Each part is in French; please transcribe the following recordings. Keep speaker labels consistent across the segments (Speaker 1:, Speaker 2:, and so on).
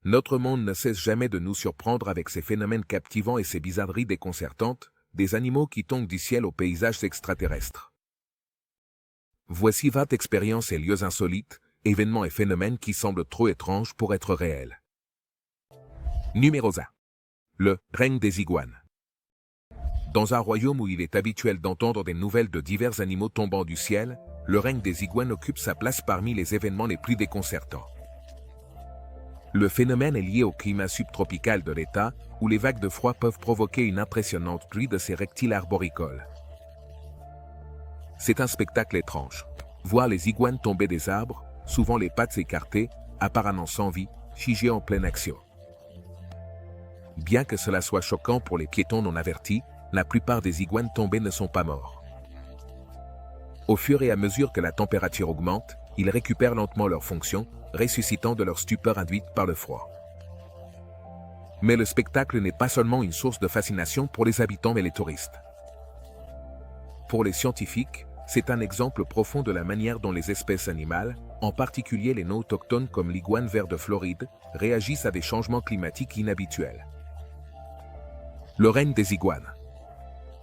Speaker 1: Notre monde ne cesse jamais de nous surprendre avec ses phénomènes captivants et ses bizarreries déconcertantes, des animaux qui tombent du ciel aux paysages extraterrestres. Voici 20 expériences et lieux insolites, événements et phénomènes qui semblent trop étranges pour être réels. Numéro 1. Le règne des iguanes. Dans un royaume où il est habituel d'entendre des nouvelles de divers animaux tombant du ciel, le règne des iguanes occupe sa place parmi les événements les plus déconcertants. Le phénomène est lié au climat subtropical de l'État, où les vagues de froid peuvent provoquer une impressionnante pluie de ces reptiles arboricoles. C'est un spectacle étrange. Voir les iguanes tomber des arbres, souvent les pattes écartées, apparemment sans vie, figées en pleine action. Bien que cela soit choquant pour les piétons non avertis, la plupart des iguanes tombées ne sont pas morts. Au fur et à mesure que la température augmente, ils récupèrent lentement leurs fonctions, ressuscitant de leur stupeur induite par le froid. Mais le spectacle n'est pas seulement une source de fascination pour les habitants mais les touristes. Pour les scientifiques, c'est un exemple profond de la manière dont les espèces animales, en particulier les non autochtones comme l'iguane vert de Floride, réagissent à des changements climatiques inhabituels. Le règne des iguanes.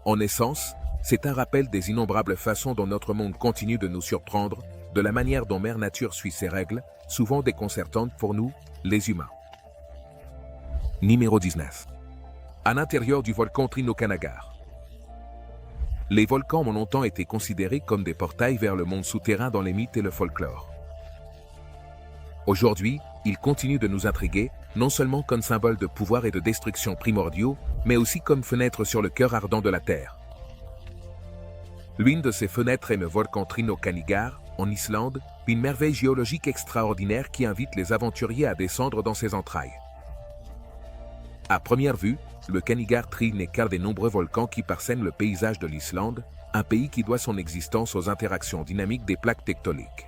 Speaker 1: En essence, c'est un rappel des innombrables façons dont notre monde continue de nous surprendre, de la manière dont Mère Nature suit ses règles, souvent déconcertantes pour nous, les humains. Numéro 19. À l'intérieur du volcan Trino-Kanagar. Les volcans ont longtemps été considérés comme des portails vers le monde souterrain dans les mythes et le folklore. Aujourd'hui, ils continuent de nous intriguer, non seulement comme symbole de pouvoir et de destruction primordiaux, mais aussi comme fenêtre sur le cœur ardent de la Terre. L'une de ces fenêtres est le volcan Trino-Kanagar, en Islande, une merveille géologique extraordinaire qui invite les aventuriers à descendre dans ses entrailles. À première vue, le Kanagar Tree n'est qu'un des nombreux volcans qui parsèment le paysage de l'Islande, un pays qui doit son existence aux interactions dynamiques des plaques tectoniques.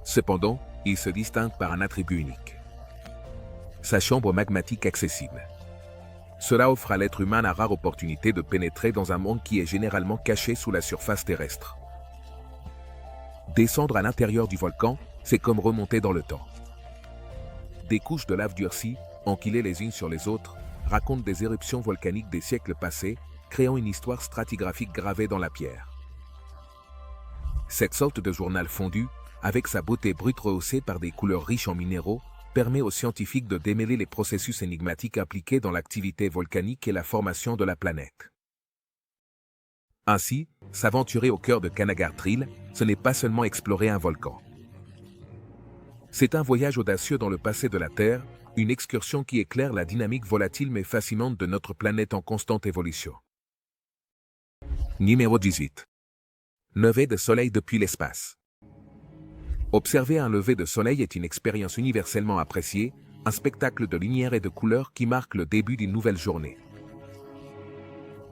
Speaker 1: Cependant, il se distingue par un attribut unique. Sa chambre magmatique accessible. Cela offre à l'être humain la rare opportunité de pénétrer dans un monde qui est généralement caché sous la surface terrestre. Descendre à l'intérieur du volcan, c'est comme remonter dans le temps. Des couches de lave durcies, empilées les unes sur les autres, racontent des éruptions volcaniques des siècles passés, créant une histoire stratigraphique gravée dans la pierre. Cette sorte de journal fondu, avec sa beauté brute rehaussée par des couleurs riches en minéraux, permet aux scientifiques de démêler les processus énigmatiques impliqués dans l'activité volcanique et la formation de la planète. Ainsi, s'aventurer au cœur de Kanagar Trail, ce n'est pas seulement explorer un volcan. C'est un voyage audacieux dans le passé de la Terre, une excursion qui éclaire la dynamique volatile mais fascinante de notre planète en constante évolution. Numéro 18. Lever de soleil depuis l'espace. Observer un lever de soleil est une expérience universellement appréciée, un spectacle de lumière et de couleurs qui marque le début d'une nouvelle journée.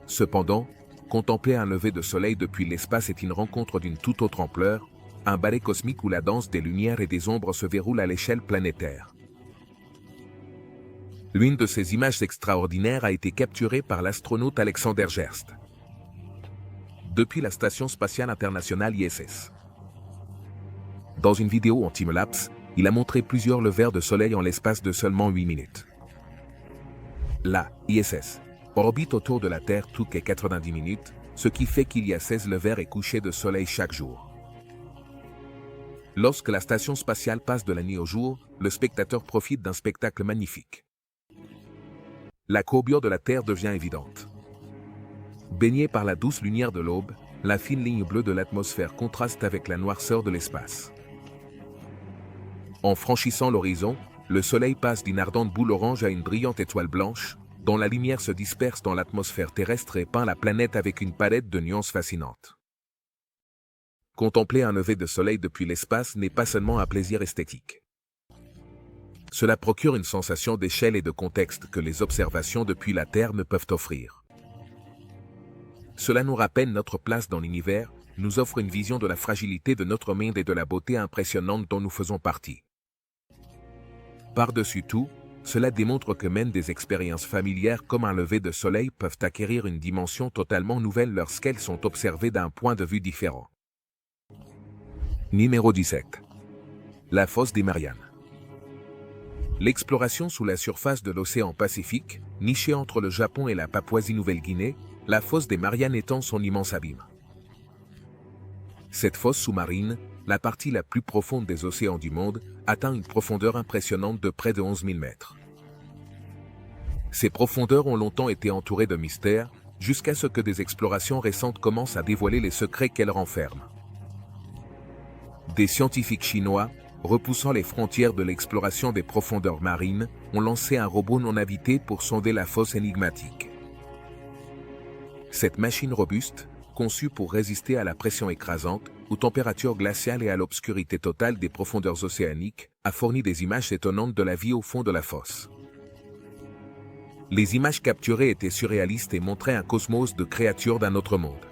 Speaker 1: Cependant, contempler un lever de soleil depuis l'espace est une rencontre d'une toute autre ampleur, un ballet cosmique où la danse des lumières et des ombres se déroule à l'échelle planétaire. L'une de ces images extraordinaires a été capturée par l'astronaute Alexander Gerst, depuis la Station spatiale internationale ISS. Dans une vidéo en time-lapse, il a montré plusieurs levers de soleil en l'espace de seulement 8 minutes. La ISS orbite autour de la Terre toutes les 90 minutes, ce qui fait qu'il y a 16 levers et couchers de soleil chaque jour. Lorsque la station spatiale passe de la nuit au jour, le spectateur profite d'un spectacle magnifique. La courbure de la Terre devient évidente. Baignée par la douce lumière de l'aube, la fine ligne bleue de l'atmosphère contraste avec la noirceur de l'espace. En franchissant l'horizon, le soleil passe d'une ardente boule orange à une brillante étoile blanche, dont la lumière se disperse dans l'atmosphère terrestre et peint la planète avec une palette de nuances fascinantes. Contempler un lever de soleil depuis l'espace n'est pas seulement un plaisir esthétique. Cela procure une sensation d'échelle et de contexte que les observations depuis la Terre ne peuvent offrir. Cela nous rappelle notre place dans l'univers, nous offre une vision de la fragilité de notre monde et de la beauté impressionnante dont nous faisons partie. Par-dessus tout, cela démontre que même des expériences familières comme un lever de soleil peuvent acquérir une dimension totalement nouvelle lorsqu'elles sont observées d'un point de vue différent. Numéro 17. La fosse des Mariannes. L'exploration sous la surface de l'océan Pacifique, nichée entre le Japon et la Papouasie-Nouvelle-Guinée, la fosse des Mariannes étend son immense abîme. Cette fosse sous-marine, la partie la plus profonde des océans du monde, atteint une profondeur impressionnante de près de 11 000 mètres. Ces profondeurs ont longtemps été entourées de mystères, jusqu'à ce que des explorations récentes commencent à dévoiler les secrets qu'elles renferment. Des scientifiques chinois, repoussant les frontières de l'exploration des profondeurs marines, ont lancé un robot non habité pour sonder la fosse énigmatique. Cette machine robuste, conçue pour résister à la pression écrasante, aux températures glaciales et à l'obscurité totale des profondeurs océaniques, a fourni des images étonnantes de la vie au fond de la fosse. Les images capturées étaient surréalistes et montraient un cosmos de créatures d'un autre monde.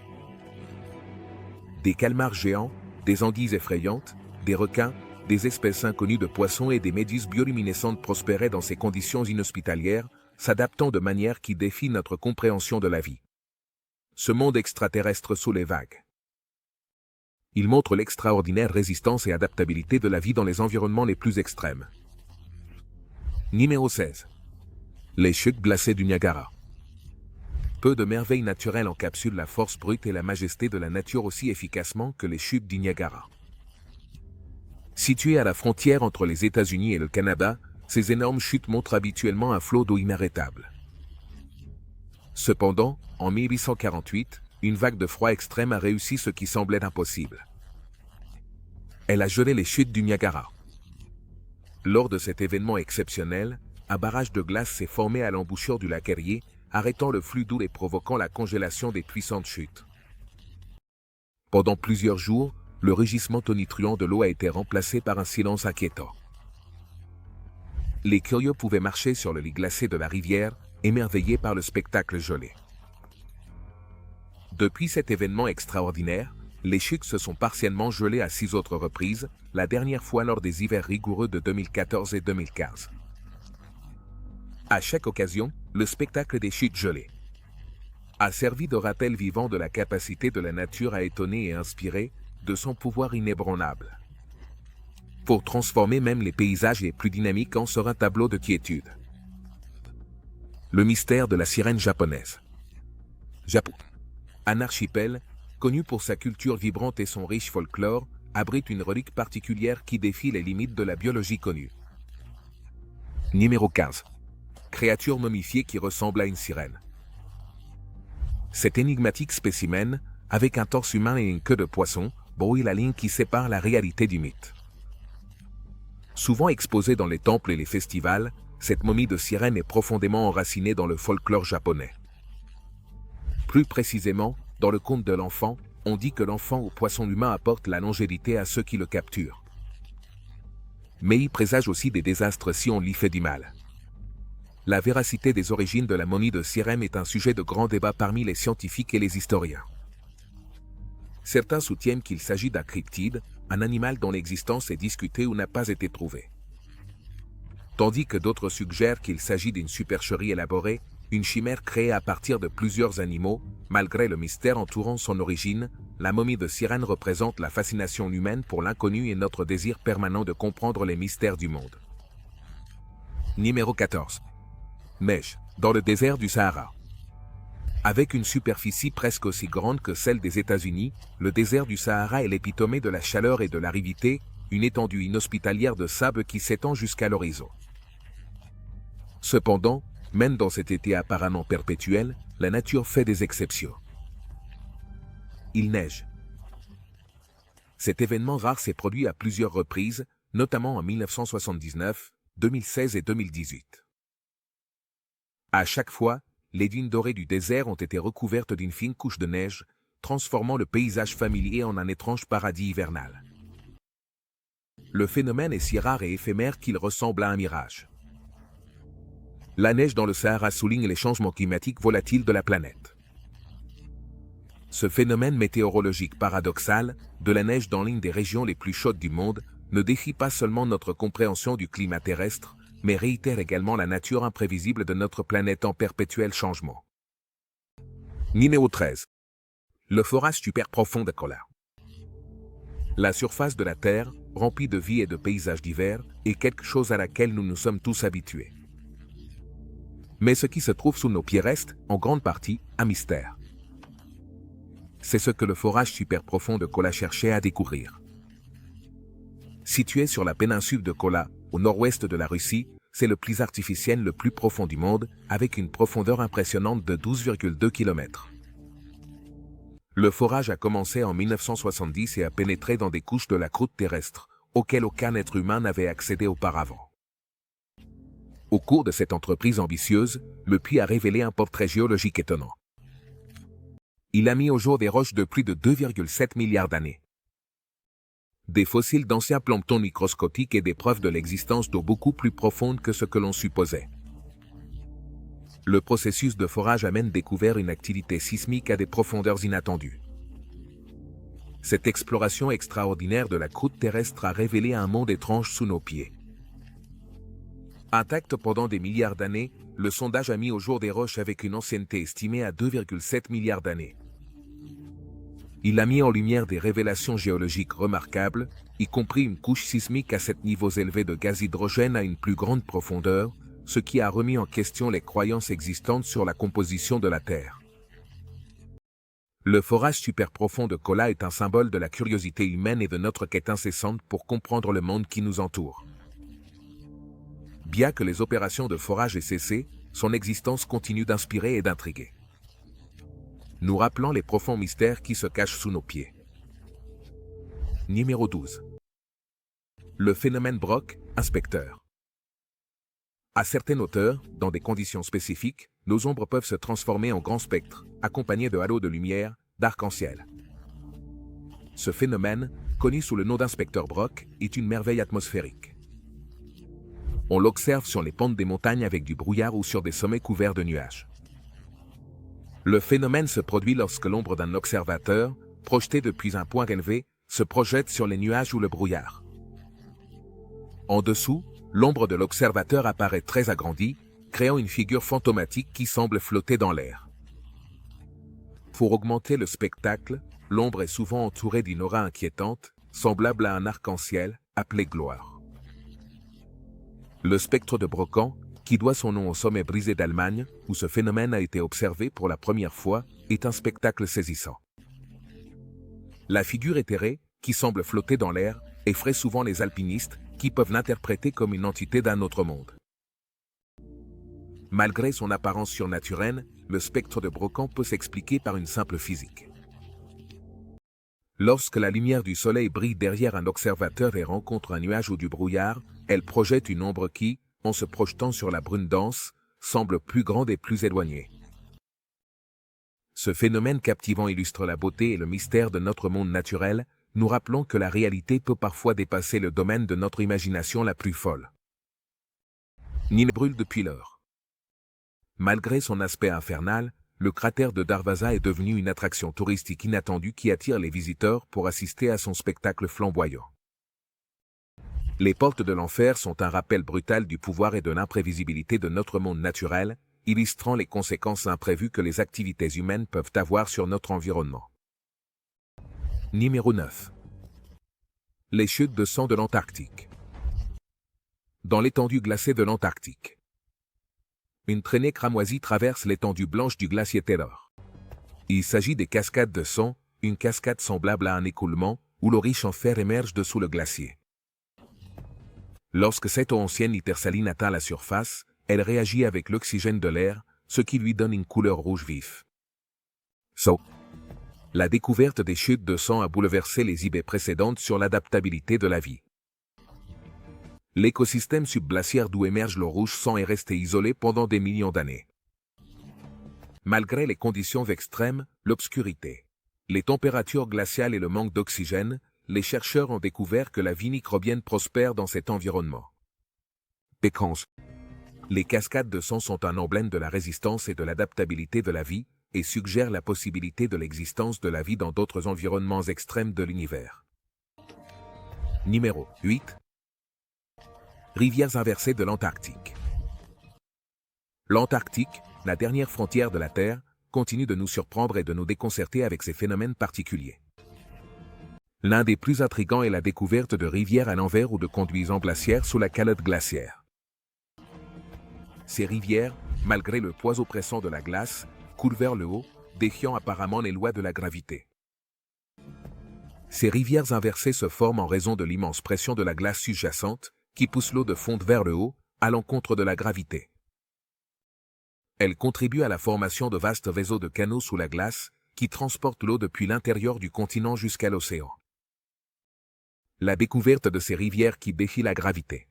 Speaker 1: Des calmars géants, des anguilles effrayantes, des requins, des espèces inconnues de poissons et des méduses bioluminescentes prospéraient dans ces conditions inhospitalières, s'adaptant de manière qui défie notre compréhension de la vie. Ce monde extraterrestre sous les vagues. Il montre l'extraordinaire résistance et adaptabilité de la vie dans les environnements les plus extrêmes. Numéro 16. Les chutes glacées du Niagara. Peu de merveilles naturelles encapsulent la force brute et la majesté de la nature aussi efficacement que les chutes du Niagara. Situées à la frontière entre les États-Unis et le Canada, ces énormes chutes montrent habituellement un flot d'eau inarrêtable. Cependant, en 1848, une vague de froid extrême a réussi ce qui semblait impossible. Elle a gelé les chutes du Niagara. Lors de cet événement exceptionnel, un barrage de glace s'est formé à l'embouchure du lac Erie, arrêtant le flux d'eau et provoquant la congélation des puissantes chutes. Pendant plusieurs jours, le rugissement tonitruant de l'eau a été remplacé par un silence inquiétant. Les curieux pouvaient marcher sur le lit glacé de la rivière, émerveillés par le spectacle gelé. Depuis cet événement extraordinaire, les chutes se sont partiellement gelées à 6 autres reprises, la dernière fois lors des hivers rigoureux de 2014 et 2015. À chaque occasion, le spectacle des chutes gelées a servi de rappel vivant de la capacité de la nature à étonner et inspirer, de son pouvoir inébranlable, pour transformer même les paysages les plus dynamiques en sur un tableau de quiétude. Le mystère de la sirène japonaise. Japon. Un archipel, connu pour sa culture vibrante et son riche folklore, abrite une relique particulière qui défie les limites de la biologie connue. Numéro 15. Créature momifiée qui ressemble à une sirène. Cet énigmatique spécimen, avec un torse humain et une queue de poisson, brouille la ligne qui sépare la réalité du mythe. Souvent exposée dans les temples et les festivals, cette momie de sirène est profondément enracinée dans le folklore japonais. Plus précisément, dans le conte de l'enfant, on dit que l'enfant au poisson humain apporte la longévité à ceux qui le capturent. Mais il présage aussi des désastres si on lui fait du mal. La véracité des origines de la momie de sirène est un sujet de grand débat parmi les scientifiques et les historiens. Certains soutiennent qu'il s'agit d'un cryptide, un animal dont l'existence est discutée ou n'a pas été prouvée. Tandis que d'autres suggèrent qu'il s'agit d'une supercherie élaborée, une chimère créée à partir de plusieurs animaux. Malgré le mystère entourant son origine, la momie de sirène représente la fascination humaine pour l'inconnu et notre désir permanent de comprendre les mystères du monde. Numéro 14. Neige, dans le désert du Sahara. Avec une superficie presque aussi grande que celle des États-Unis, le désert du Sahara est l'épitome de la chaleur et de l'aridité, une étendue inhospitalière de sable qui s'étend jusqu'à l'horizon. Cependant, même dans cet été apparemment perpétuel, la nature fait des exceptions. Il neige. Cet événement rare s'est produit à plusieurs reprises, notamment en 1979, 2016 et 2018. À chaque fois, les dunes dorées du désert ont été recouvertes d'une fine couche de neige, transformant le paysage familier en un étrange paradis hivernal. Le phénomène est si rare et éphémère qu'il ressemble à un mirage. La neige dans le Sahara souligne les changements climatiques volatiles de la planète. Ce phénomène météorologique paradoxal, de la neige dans l'une des régions les plus chaudes du monde, ne défie pas seulement notre compréhension du climat terrestre, mais réitère également la nature imprévisible de notre planète en perpétuel changement. Numéro 13. Le forage super profond de Kola. La surface de la Terre, remplie de vie et de paysages divers, est quelque chose à laquelle nous nous sommes tous habitués. Mais ce qui se trouve sous nos pieds reste, en grande partie, un mystère. C'est ce que le forage super profond de Kola cherchait à découvrir. Situé sur la péninsule de Kola, au nord-ouest de la Russie, c'est le puits artificiel le plus profond du monde, avec une profondeur impressionnante de 12,2 km. Le forage a commencé en 1970 et a pénétré dans des couches de la croûte terrestre, auxquelles aucun être humain n'avait accédé auparavant. Au cours de cette entreprise ambitieuse, le puits a révélé un portrait géologique étonnant. Il a mis au jour des roches de plus de 2,7 milliards d'années. Des fossiles d'anciens planctons microscopiques et des preuves de l'existence d'eau beaucoup plus profonde que ce que l'on supposait. Le processus de forage a même découvert une activité sismique à des profondeurs inattendues. Cette exploration extraordinaire de la croûte terrestre a révélé un monde étrange sous nos pieds. Intact pendant des milliards d'années, le sondage a mis au jour des roches avec une ancienneté estimée à 2,7 milliards d'années. Il a mis en lumière des révélations géologiques remarquables, y compris une couche sismique à 7 niveaux élevés de gaz hydrogène à une plus grande profondeur, ce qui a remis en question les croyances existantes sur la composition de la Terre. Le forage super profond de Kola est un symbole de la curiosité humaine et de notre quête incessante pour comprendre le monde qui nous entoure. Bien que les opérations de forage aient cessé, son existence continue d'inspirer et d'intriguer. Nous rappelant les profonds mystères qui se cachent sous nos pieds. Numéro 12. Le phénomène Brock, inspecteur. À certaines hauteurs, dans des conditions spécifiques, nos ombres peuvent se transformer en grands spectres, accompagnés de halos de lumière, d'arc-en-ciel. Ce phénomène, connu sous le nom d'inspecteur Brock, est une merveille atmosphérique. On l'observe sur les pentes des montagnes avec du brouillard ou sur des sommets couverts de nuages. Le phénomène se produit lorsque l'ombre d'un observateur, projetée depuis un point élevé, se projette sur les nuages ou le brouillard. En dessous, l'ombre de l'observateur apparaît très agrandie, créant une figure fantomatique qui semble flotter dans l'air. Pour augmenter le spectacle, l'ombre est souvent entourée d'une aura inquiétante, semblable à un arc-en-ciel, appelé gloire. Le spectre de Brocan, qui doit son nom au sommet brisé d'Allemagne, où ce phénomène a été observé pour la première fois, est un spectacle saisissant. La figure éthérée, qui semble flotter dans l'air, effraie souvent les alpinistes, qui peuvent l'interpréter comme une entité d'un autre monde. Malgré son apparence surnaturelle, le spectre de Brocan peut s'expliquer par une simple physique. Lorsque la lumière du soleil brille derrière un observateur et rencontre un nuage ou du brouillard, elle projette une ombre qui, en se projetant sur la brume dense, semble plus grande et plus éloignée. Ce phénomène captivant illustre la beauté et le mystère de notre monde naturel, nous rappelons que la réalité peut parfois dépasser le domaine de notre imagination la plus folle. Nîmes brûle depuis lors. Malgré son aspect infernal, le cratère de Darvaza est devenu une attraction touristique inattendue qui attire les visiteurs pour assister à son spectacle flamboyant. Les portes de l'enfer sont un rappel brutal du pouvoir et de l'imprévisibilité de notre monde naturel, illustrant les conséquences imprévues que les activités humaines peuvent avoir sur notre environnement. Numéro 9. Les chutes de sang de l'Antarctique. Dans l'étendue glacée de l'Antarctique, une traînée cramoisie traverse l'étendue blanche du glacier Taylor. Il s'agit des cascades de sang, une cascade semblable à un écoulement, où l'eau riche en fer émerge de sous le glacier. Lorsque cette eau ancienne hypersaline atteint la surface, elle réagit avec l'oxygène de l'air, ce qui lui donne une couleur rouge vif. La découverte des chutes de sang a bouleversé les idées précédentes sur l'adaptabilité de la vie. L'écosystème subglaciaire d'où émerge l'eau rouge sang est resté isolé pendant des millions d'années. Malgré les conditions extrêmes, l'obscurité, les températures glaciales et le manque d'oxygène, les chercheurs ont découvert que la vie microbienne prospère dans cet environnement. Pécance. Les cascades de sang sont un emblème de la résistance et de l'adaptabilité de la vie, et suggèrent la possibilité de l'existence de la vie dans d'autres environnements extrêmes de l'univers. Numéro 8. Rivières inversées de l'Antarctique. L'Antarctique, la dernière frontière de la Terre, continue de nous surprendre et de nous déconcerter avec ses phénomènes particuliers. L'un des plus intrigants est la découverte de rivières à l'envers ou de conduits en glaciaire sous la calotte glaciaire. Ces rivières, malgré le poids oppressant de la glace, coulent vers le haut, défiant apparemment les lois de la gravité. Ces rivières inversées se forment en raison de l'immense pression de la glace sous-jacente, qui pousse l'eau de fonte vers le haut, à l'encontre de la gravité. Elles contribuent à la formation de vastes vaisseaux de canaux sous la glace, qui transportent l'eau depuis l'intérieur du continent jusqu'à l'océan. La découverte de ces rivières qui défient la gravité.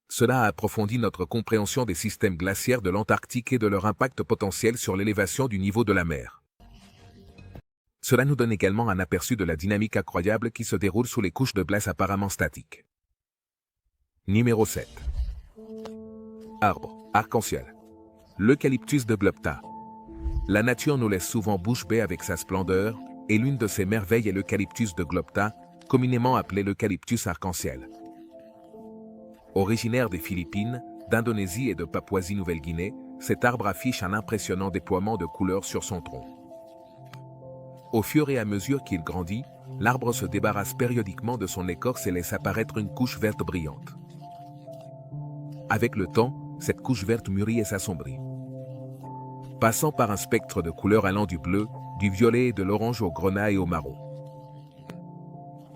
Speaker 1: Cela a approfondi notre compréhension des systèmes glaciaires de l'Antarctique et de leur impact potentiel sur l'élévation du niveau de la mer. Cela nous donne également un aperçu de la dynamique incroyable qui se déroule sous les couches de glace apparemment statiques. Numéro 7. Arbre, arc-en-ciel. L'eucalyptus de Glopta. La nature nous laisse souvent bouche bée avec sa splendeur, et l'une de ces merveilles est l'eucalyptus de Glopta, communément appelé l'eucalyptus arc-en-ciel. Originaire des Philippines, d'Indonésie et de Papouasie-Nouvelle-Guinée, cet arbre affiche un impressionnant déploiement de couleurs sur son tronc. Au fur et à mesure qu'il grandit, l'arbre se débarrasse périodiquement de son écorce et laisse apparaître une couche verte brillante. Avec le temps, cette couche verte mûrit et s'assombrit, passant par un spectre de couleurs allant du bleu, du violet et de l'orange au grenat et au marron.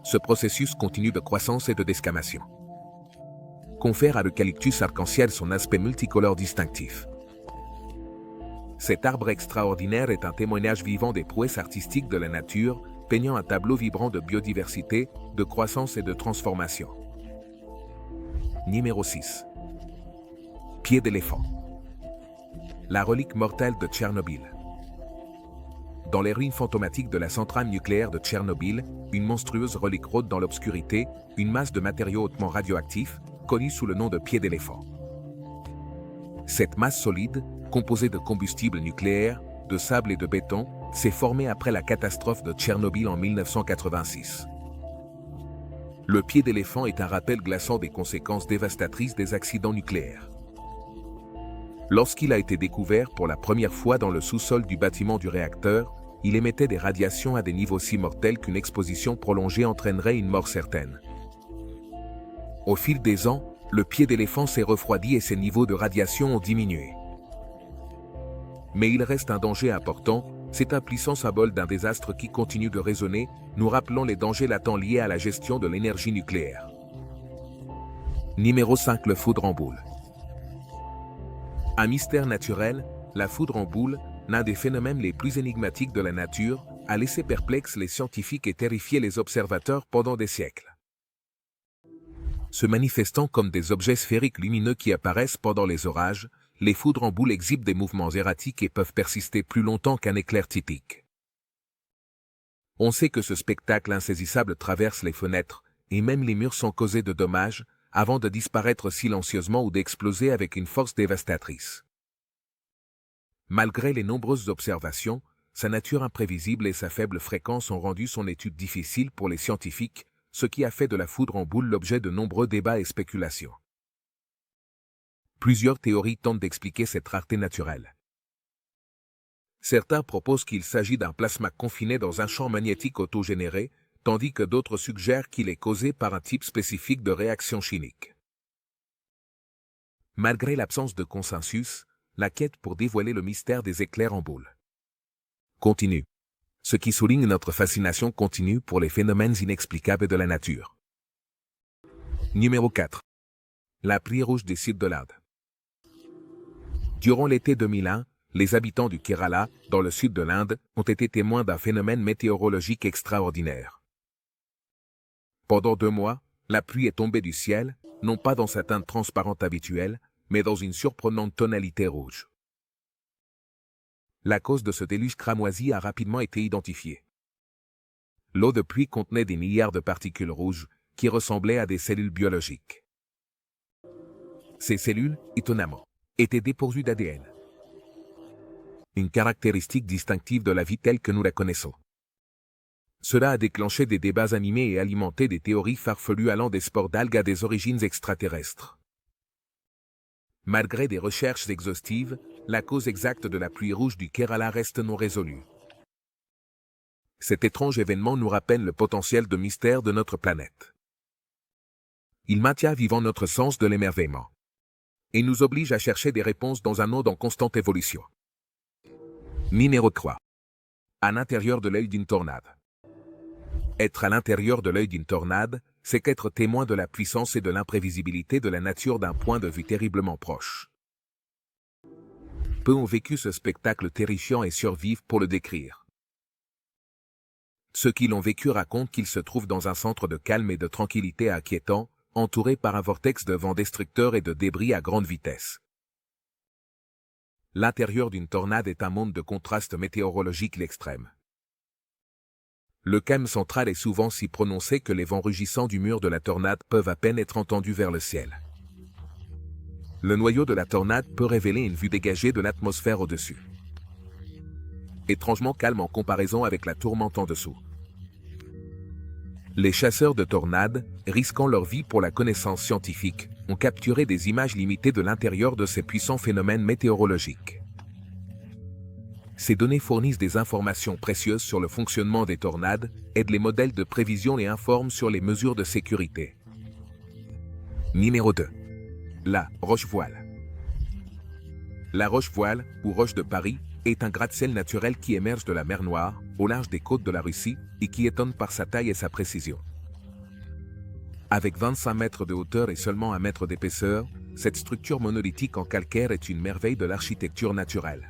Speaker 1: Ce processus continu de croissance et de desquamation confère à l'eucalyptus arc-en-ciel son aspect multicolore distinctif. Cet arbre extraordinaire est un témoignage vivant des prouesses artistiques de la nature, peignant un tableau vibrant de biodiversité, de croissance et de transformation. Numéro 6. Pied d'éléphant. La relique mortelle de Tchernobyl. Dans les ruines fantomatiques de la centrale nucléaire de Tchernobyl, une monstrueuse relique rôde dans l'obscurité, une masse de matériaux hautement radioactifs, connue sous le nom de pied d'éléphant. Cette masse solide, composée de combustible nucléaire, de sable et de béton, s'est formée après la catastrophe de Tchernobyl en 1986. Le pied d'éléphant est un rappel glaçant des conséquences dévastatrices des accidents nucléaires. Lorsqu'il a été découvert pour la première fois dans le sous-sol du bâtiment du réacteur, il émettait des radiations à des niveaux si mortels qu'une exposition prolongée entraînerait une mort certaine. Au fil des ans, le pied d'éléphant s'est refroidi et ses niveaux de radiation ont diminué. Mais il reste un danger important, c'est un puissant symbole d'un désastre qui continue de résonner, nous rappelant les dangers latents liés à la gestion de l'énergie nucléaire. Numéro 5. Le foudre en boule. Un mystère naturel, la foudre en boule, l'un des phénomènes les plus énigmatiques de la nature, a laissé perplexes les scientifiques et terrifié les observateurs pendant des siècles. Se manifestant comme des objets sphériques lumineux qui apparaissent pendant les orages, les foudres en boule exhibent des mouvements erratiques et peuvent persister plus longtemps qu'un éclair typique. On sait que ce spectacle insaisissable traverse les fenêtres, et même les murs sont causés de dommages, avant de disparaître silencieusement ou d'exploser avec une force dévastatrice. Malgré les nombreuses observations, sa nature imprévisible et sa faible fréquence ont rendu son étude difficile pour les scientifiques, ce qui a fait de la foudre en boule l'objet de nombreux débats et spéculations. Plusieurs théories tentent d'expliquer cette rareté naturelle. Certains proposent qu'il s'agit d'un plasma confiné dans un champ magnétique autogénéré, tandis que d'autres suggèrent qu'il est causé par un type spécifique de réaction chimique. Malgré l'absence de consensus, la quête pour dévoiler le mystère des éclairs en boule continue, ce qui souligne notre fascination continue pour les phénomènes inexplicables de la nature. Numéro 4. La pluie rouge des cibles de l'Inde. Durant l'été 2001, les habitants du Kerala, dans le sud de l'Inde, ont été témoins d'un phénomène météorologique extraordinaire. Pendant 2 mois, la pluie est tombée du ciel, non pas dans sa teinte transparente habituelle, mais dans une surprenante tonalité rouge. La cause de ce déluge cramoisi a rapidement été identifiée. L'eau de pluie contenait des milliards de particules rouges, qui ressemblaient à des cellules biologiques. Ces cellules, étonnamment, étaient dépourvues d'ADN. Une caractéristique distinctive de la vie telle que nous la connaissons. Cela a déclenché des débats animés et alimenté des théories farfelues allant des spores d'algues à des origines extraterrestres. Malgré des recherches exhaustives, la cause exacte de la pluie rouge du Kerala reste non résolue. cet étrange événement nous rappelle le potentiel de mystère de notre planète. Il maintient vivant notre sens de l'émerveillement et nous oblige à chercher des réponses dans un monde en constante évolution. Numéro 3. À l'intérieur de l'œil d'une tornade. Être à l'intérieur de l'œil d'une tornade, c'est qu'être témoin de la puissance et de l'imprévisibilité de la nature d'un point de vue terriblement proche. Peu ont vécu ce spectacle terrifiant et survivent pour le décrire. Ceux qui l'ont vécu racontent qu'ils se trouvent dans un centre de calme et de tranquillité inquiétant, entouré par un vortex de vent destructeur et de débris à grande vitesse. L'intérieur d'une tornade est un monde de contrastes météorologiques l'extrême. Le calme central est souvent si prononcé que les vents rugissants du mur de la tornade peuvent à peine être entendus vers le ciel. Le noyau de la tornade peut révéler une vue dégagée de l'atmosphère au-dessus. Étrangement calme en comparaison avec la tourmente en dessous. Les chasseurs de tornades, risquant leur vie pour la connaissance scientifique, ont capturé des images limitées de l'intérieur de ces puissants phénomènes météorologiques. Ces données fournissent des informations précieuses sur le fonctionnement des tornades, aident les modèles de prévision et informent sur les mesures de sécurité. Numéro 2. La Roche-Voile. La Roche-Voile, ou Roche de Paris, est un gratte-ciel naturel qui émerge de la mer Noire, au large des côtes de la Russie, et qui étonne par sa taille et sa précision. Avec 25 mètres de hauteur et seulement 1 mètre d'épaisseur, cette structure monolithique en calcaire est une merveille de l'architecture naturelle.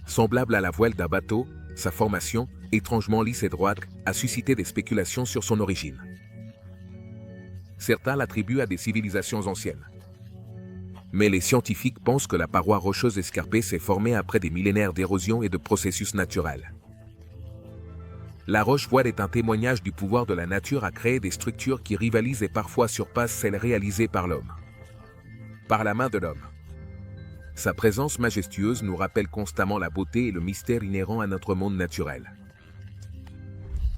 Speaker 1: Semblable à la voile d'un bateau, sa formation, étrangement lisse et droite, a suscité des spéculations sur son origine. Certains l'attribuent à des civilisations anciennes. Mais les scientifiques pensent que la paroi rocheuse escarpée s'est formée après des millénaires d'érosion et de processus naturels. La roche-voile est un témoignage du pouvoir de la nature à créer des structures qui rivalisent et parfois surpassent celles réalisées par l'homme. Par la main de l'homme. Sa présence majestueuse nous rappelle constamment la beauté et le mystère inhérents à notre monde naturel.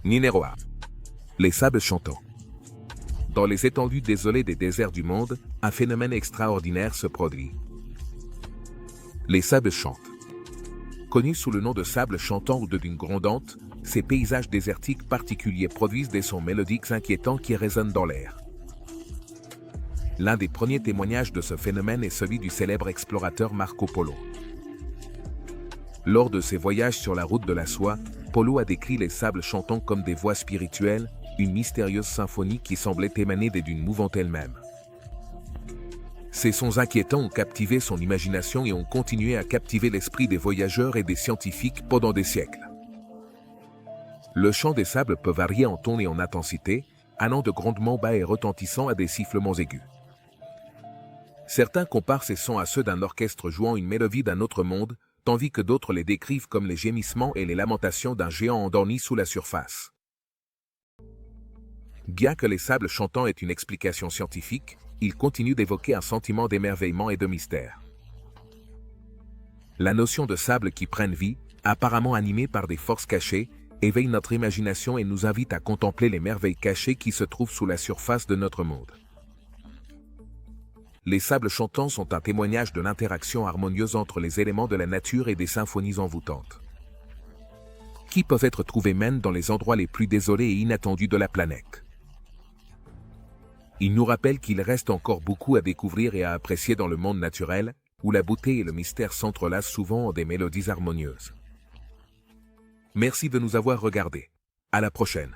Speaker 1: Numéro 1. Les sables chantants. Dans les étendues désolées des déserts du monde, un phénomène extraordinaire se produit. Les sables chantent. Connus sous le nom de sable chantant ou de dune grondante, ces paysages désertiques particuliers produisent des sons mélodiques inquiétants qui résonnent dans l'air. L'un des premiers témoignages de ce phénomène est celui du célèbre explorateur Marco Polo. Lors de ses voyages sur la route de la soie, Polo a décrit les sables chantants comme des voix spirituelles, une mystérieuse symphonie qui semblait émaner des dunes mouvantes elles-mêmes. Ces sons inquiétants ont captivé son imagination et ont continué à captiver l'esprit des voyageurs et des scientifiques pendant des siècles. Le chant des sables peut varier en ton et en intensité, allant de grondements bas et retentissants à des sifflements aigus. Certains comparent ces sons à ceux d'un orchestre jouant une mélodie d'un autre monde, tandis que d'autres les décrivent comme les gémissements et les lamentations d'un géant endormi sous la surface. Bien que les sables chantants aient une explication scientifique, ils continuent d'évoquer un sentiment d'émerveillement et de mystère. La notion de sables qui prennent vie, apparemment animée par des forces cachées, éveille notre imagination et nous invite à contempler les merveilles cachées qui se trouvent sous la surface de notre monde. Les sables chantants sont un témoignage de l'interaction harmonieuse entre les éléments de la nature et des symphonies envoûtantes, qui peuvent être trouvées même dans les endroits les plus désolés et inattendus de la planète. Ils nous rappellent qu'il reste encore beaucoup à découvrir et à apprécier dans le monde naturel, où la beauté et le mystère s'entrelacent souvent en des mélodies harmonieuses. Merci de nous avoir regardés. À la prochaine.